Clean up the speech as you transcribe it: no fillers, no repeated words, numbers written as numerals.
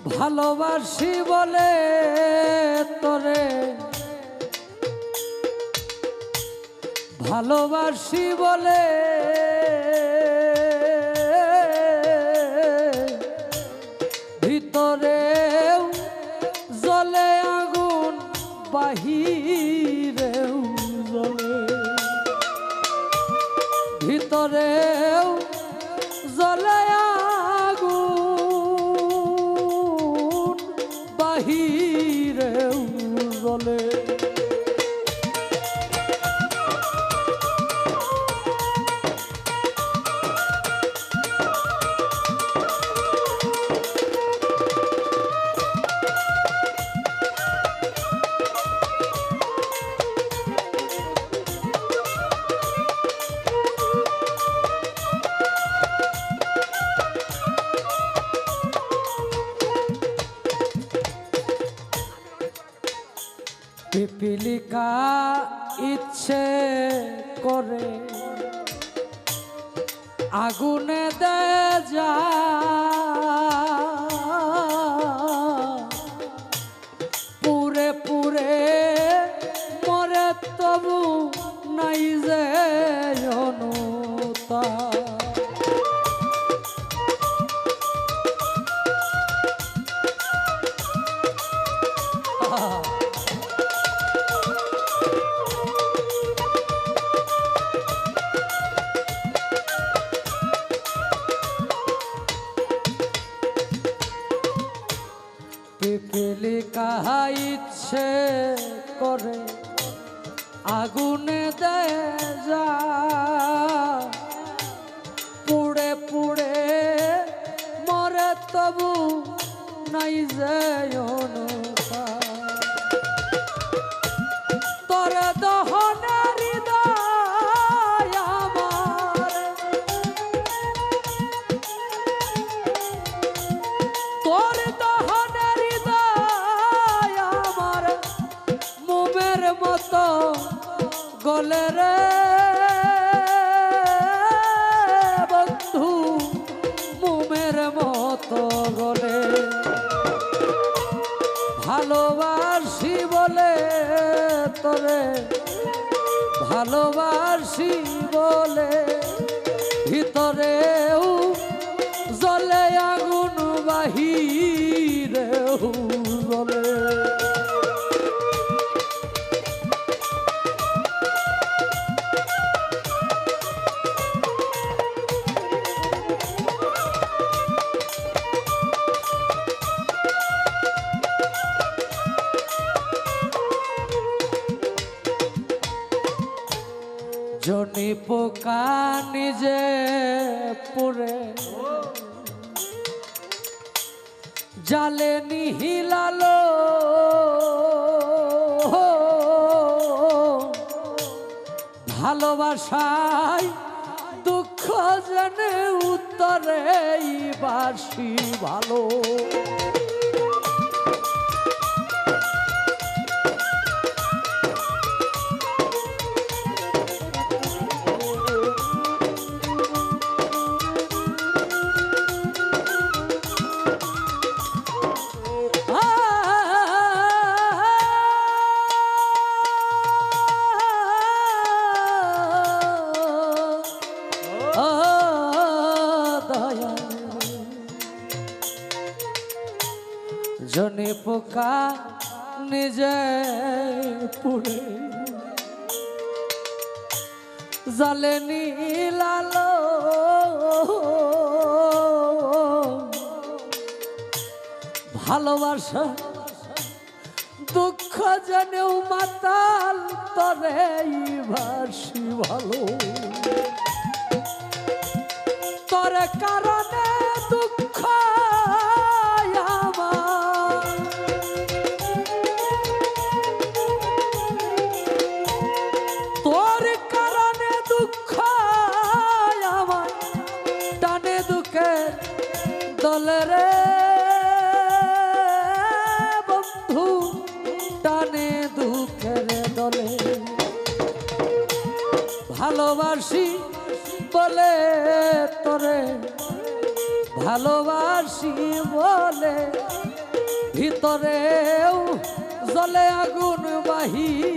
ভালোবাসি বলে তোরে, ভালোবাসি বলে ভিতরেও জ্বলে আগুন, বাহিরেও জ্বলে, ভিতরেও জ্বলে আগুন, বাহিরেও জ্বলে। পিপিলিকা ইচ্ছে করে আগুনে দে যা, পুরে পুরে মরে তবু নাই যে অনুতা। পিপিলিকা ইচ্ছে করে আগুনে দে যা, পুড়ে পুড়ে মরে তবু নাই যে অনুতা। তোর দহনের হৃদয় আমার, তোর দহনের হৃদয় আমার মোমের মতো গলে রে বন্ধু, মোমের মতো গলে। ভালোবাসি বলে তোরে, ভালোবাসি বলে ভিতরেও জ্বলে আগুন, বাহিরেও জ্বলে। জনি পোকা নিজে পুরে জালে নিহিলালো, ভালোবাসায় দুঃখ জেনে উত্তরে বাসি ভালো। জনি পোকা নিজে পুড়ে জালে নিলালো, ভালোবাসা দুঃখ জেনেও মাতাল তরে ভাসি ভালো। তোর কারণে দুঃখ আমার, তোর কারণে দুঃখ আমার টানে দুঃখের দলে রে বন্ধু, টানে দুঃখের দলে। ভালোবাসি বলে তোরে, ভালোবাসি বলে ভিতরেও জ্বলে আগুন বাহিরে